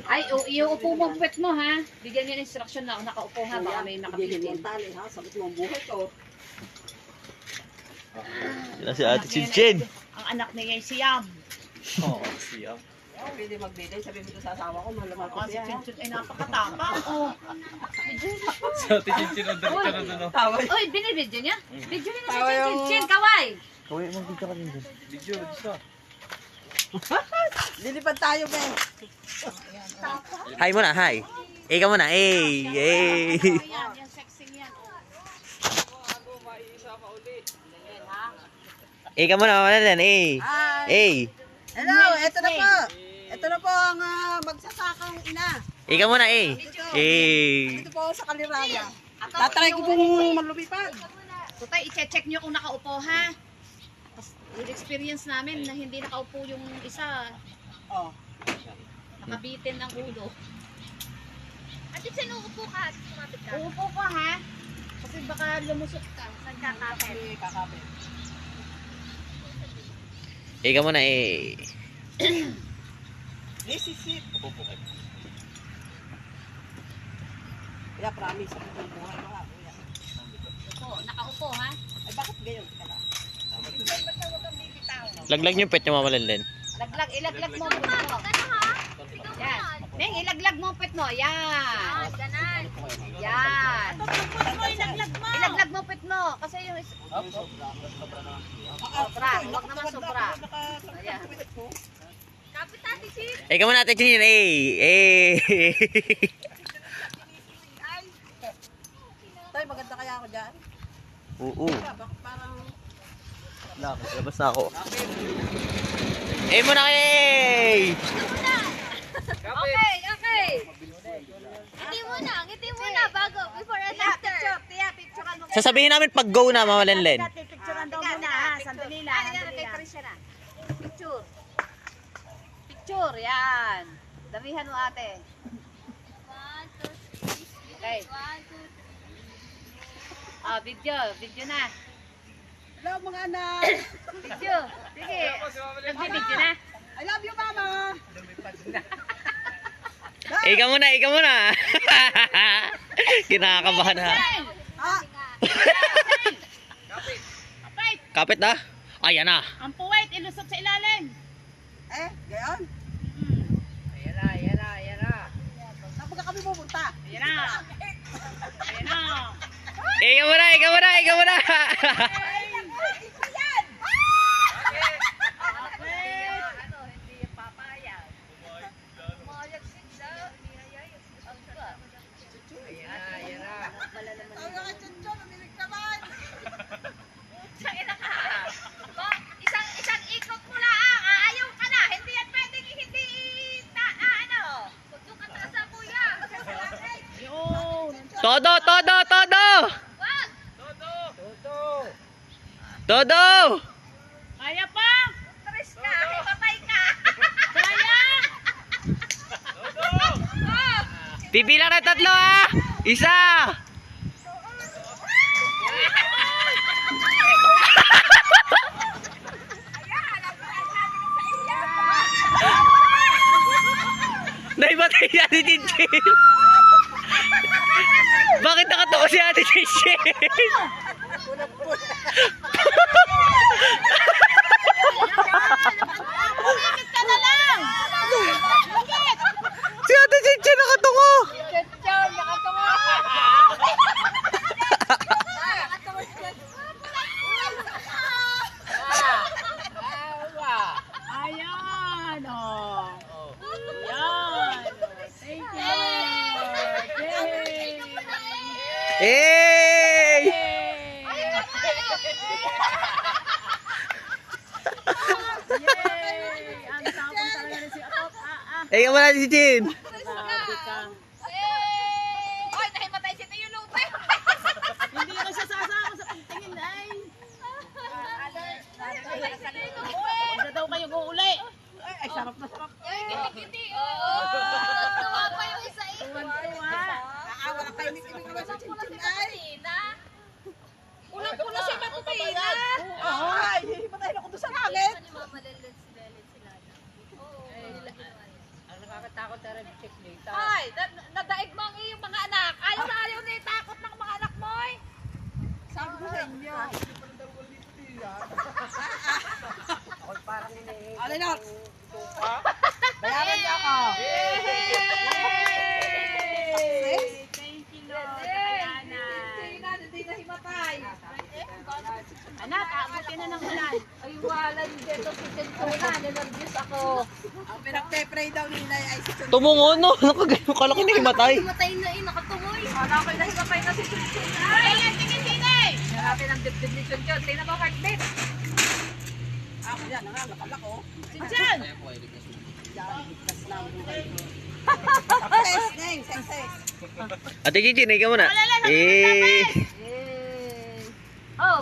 Ay, iuupo mo ang puwet mo ha. Bigyan niyo ng instruction na nakaupo ha. Baka may nakapitin. Sabot mo ang buhay ko. Yan si Ate Chinchin. Ang anak niya ay si Yam. Oo, siya. Pwede magbigay. Sabi mo sa asawa ko, mahal naman ko Kasi siya. Chinchin ay napakatapang. Oh. Si Ate Chinchin, ang dali ka na doon. Uy, binibidyo niya? Video niya si Chinchin. Kaway! Kawai, mag-video ka rin doon. Video, isa. Lilipad tayo, be. Hi muna, hi. Ikaw muna, Yan, yan sexing yan. Ikaw muna, wala din, Hi. Hello, eto na po. Ito na po ang magsasakang ina. Ikaw muna, Dito po sa Kaliraya. Tatry ko pong malumipad. Tutay, i-check nyo kung nakaupo ha. With experience namin na hindi nakaupo yung isa. Oh. Nakabitin ang ulo. Ate, saan uupo ka? Sumapit ka? Uupo ka ha. Kasi baka lumusok ka. Saan kakapit? Kakapit. Ikaw muna, This is it. Kaya promise, ako itong buhay mga kuya. Upo, nakaupo ha. Ay, bakit gayon? Laglag niyo pet niyo mamalan. Laglag, ilaglag mo ang pet mo. Yan. Neng, ilaglag mo ang pet mo. Yan. Ganan. Yan. Ilaglag mo ang pet mo. Kasi yung sobra. Huwag naman sobra. Ayan. Kapit ate, si. Ikaw muna, Ate Chinchin, Tay, maganda kaya ako dyan? Oo. Bakit parang... Labas na ako. Muna, Okay. Ngiti muna bago, before and after. Tiya, picturean mo. Sasabihin namin pag go na, mamalan. Picturean daw muna ha. Sandali lang. Sandali lang. Picture. Picture, yan. Damihan mo ate. 1, 2, 3. Okay. 1, 2, 3. Ah, video na. Hello mga anak! Video. Sige. Nag-video na. I love you, mama! Ikaw muna. Kinakabahan ha. Ah! Kapit. Kapit na. Ayan na. Ang puwet, ilusot sa ilalim. Gayon? Ayan na. Saan ba kami pupunta? Ayan na. Ikaw muna. Sabi ka, Chonchon, umilig naman! Isang ikot mo lang. Ayaw ka na. Hindi yan pwedeng hindi Huwag yung kataas sa kuya. Yun. Todo. Wag. Todo. Kaya pa. Tres ka. Patay ka. Kaya. Pipilang na 3 ha. Isa. Naibatay si Ate Chinchin. Bakit nakatawa si Ate Chinchin? Bakit ka na lang? Si Ate Chinchin nakatungo. Chinchin, nakatawa. Ayan, oh. Ayan. Thank you. Yay. Hey! Yay! Ang tapang talaga na si Atop. Ikaw muna si Chin. Grabe ka. Oy, nahimatay si Tuyo Lupe. Hindi ko siya sasama sa pagtingin ay. Huwag daw kayo guuli. Ay, sarap na sarap. Kiti-kiti. Tuwa pa yung isa eh. Tuwan-tuwa. Wala kayo ni Kiming naman sa Chonchon ay. Kulang-kulang siya matutay na. Ay, patay na ko doon sa langit. Ni Mama Lelens. Inot. Bayaran niyo ako. Thank you, Lord. Kayanan. Hindi na himatay. Anak, aabutin na ng ulan. Ay, wala dito si Tentuna. Ninervyos ako. Ang pinagpe-pray daw ni Inay ay si Chun. Tumungo no. Nakagayo ka lang himatay. Himatay na nakatumoy. Wala ko na himatay na si Chunchun. Ay, yan, tingin dinay. Natin ang dibdib ni Chunchun. Tingnan mo heartbeat. Ako yan, nakalako. Chunchun! Ses, Neng, ses. Ate Gigi, nahiga mo na. Eh. Oh,